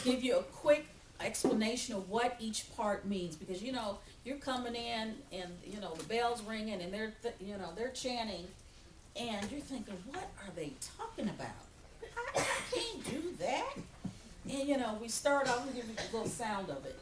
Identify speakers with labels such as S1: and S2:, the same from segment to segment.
S1: give you a quick explanation of what each part means, because you're coming in and the bells ringing and they're chanting, and you're thinking, what are they talking about? I can't do that. And we start off, we give you a little sound of it.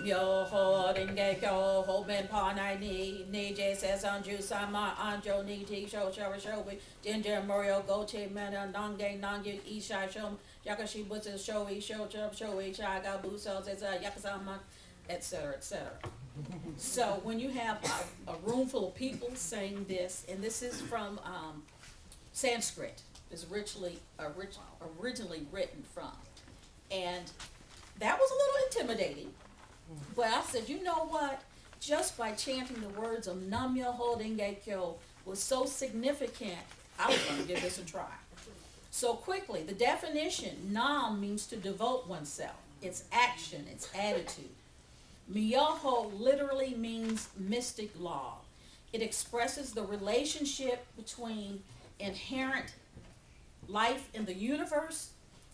S1: Yo ho denge kyo ho ben pa nai ni je says anju sama anjo ni ti show show we ginger morio go che mena nange nange isha show yakashi butsu show show ga bu cells as a yakasama, etc., etc. So when you have a room full of people saying this, and this is from Sanskrit, is originally written from, and that was a little intimidating. But I said, you know what? Just by chanting the words of Nam Myoho Renge Kyo was so significant, I was going to give this a try. So quickly, the definition, Nam means to devote oneself. It's action, it's attitude. Myoho literally means mystic law. It expresses the relationship between inherent life in the universe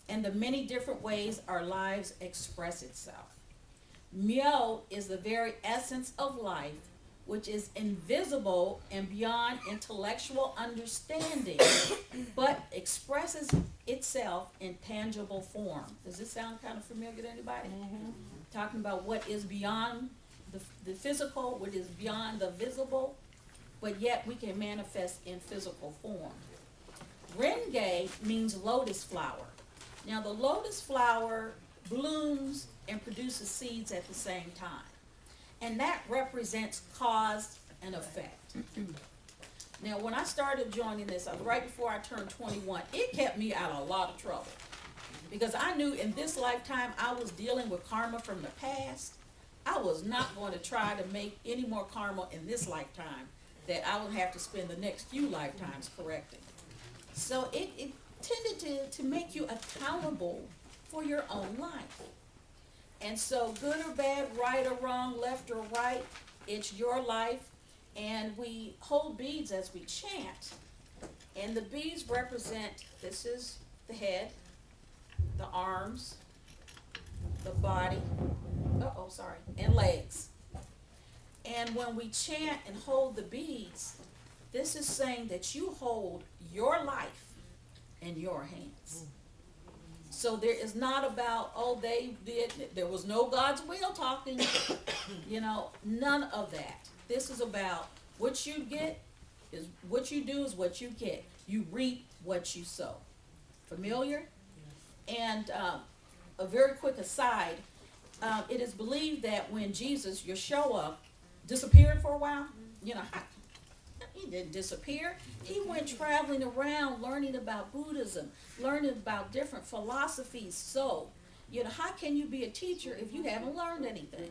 S1: and the many different ways our lives express itself. Myo is the very essence of life, which is invisible and beyond intellectual understanding, but expresses itself in tangible form. Does this sound kind of familiar to anybody? Mm-hmm. Talking about what is beyond the physical, what is beyond the visible, but yet we can manifest in physical form. Renge means lotus flower. Now the lotus flower blooms and produces seeds at the same time. And that represents cause and effect. Now, when I started joining this, right before I turned 21, it kept me out of a lot of trouble. Because I knew in this lifetime I was dealing with karma from the past. I was not going to try to make any more karma in this lifetime that I would have to spend the next few lifetimes correcting. So it tended to make you accountable for your own life. And so good or bad, right or wrong, left or right, it's your life. And we hold beads as we chant. And the beads represent, this is the head, the arms, the body, and legs. And when we chant and hold the beads, this is saying that you hold your life in your hands. So there is not about, they did, there was no God's will talking, none of that. This is about what you get is what you do is what you get. You reap what you sow. Familiar? Yes. And a very quick aside, it is believed that when Jesus, Yeshua, disappeared for a while, he didn't disappear. He went traveling around learning about Buddhism, learning about different philosophies. So, how can you be a teacher if you haven't learned anything?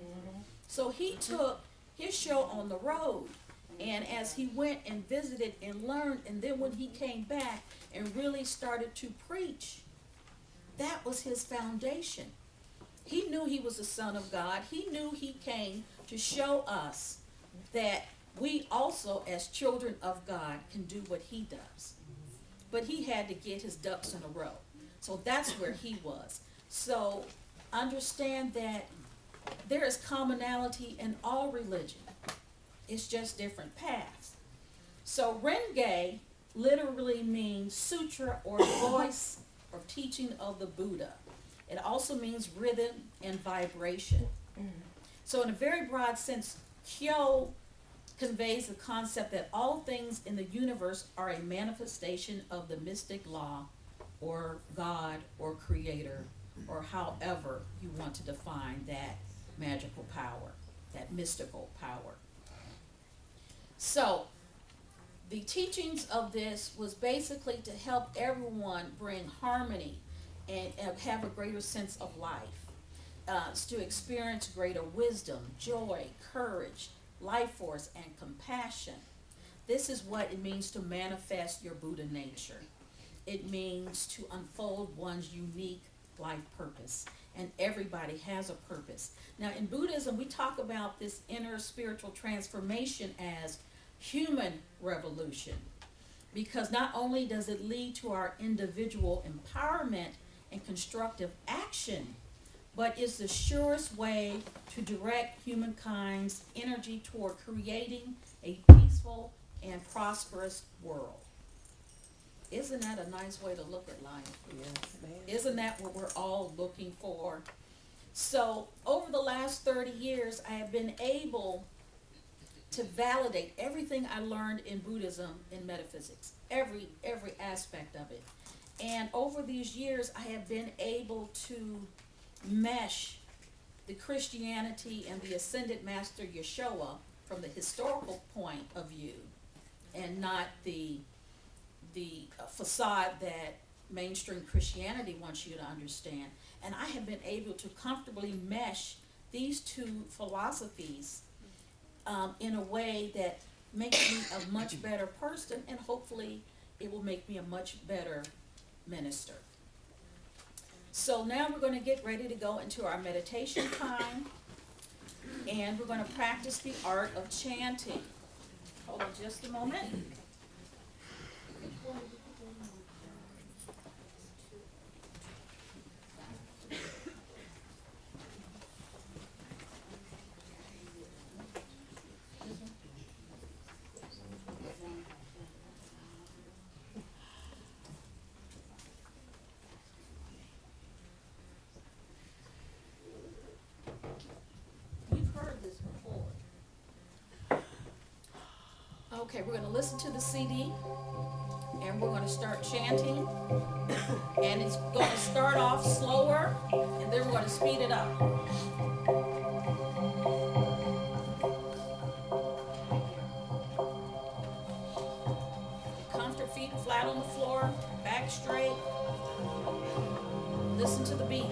S1: So he took his show on the road. And as he went and visited and learned, and then when he came back and really started to preach, that was his foundation. He knew he was the Son of God. He knew he came to show us that we also, as children of God, can do what he does. But he had to get his ducks in a row. So that's where he was. So understand that there is commonality in all religion. It's just different paths. So Renge literally means sutra or voice or teaching of the Buddha. It also means rhythm and vibration. So in a very broad sense, Kyo conveys the concept that all things in the universe are a manifestation of the mystic law or God or creator or however you want to define that magical power, that mystical power. So the teachings of this was basically to help everyone bring harmony and have a greater sense of life, to experience greater wisdom, joy, courage, life force, and compassion. This is what it means to manifest your Buddha nature. It means to unfold one's unique life purpose. And everybody has a purpose. Now in Buddhism, we talk about this inner spiritual transformation as human revolution. because not only does it lead to our individual empowerment and constructive action, but it's the surest way to direct humankind's energy toward creating a peaceful and prosperous world. Isn't that a nice way to look at life?
S2: Yes, ma'am.
S1: Isn't that what we're all looking for? So over the last 30 years, I have been able to validate everything I learned in Buddhism and metaphysics, every aspect of it. And over these years, I have been able to mesh the Christianity and the Ascended Master Yeshua from the historical point of view, and not the facade that mainstream Christianity wants you to understand. And I have been able to comfortably mesh these two philosophies in a way that makes me a much better person, and hopefully it will make me a much better minister. So now we're going to get ready to go into our meditation time, and we're going to practice the art of chanting. Hold on just a moment. Okay, we're going to listen to the CD, and we're going to start chanting, and it's going to start off slower, and then we're going to speed it up. Comfort feet flat on the floor, back straight. Listen to the beat.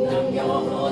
S1: Nam yo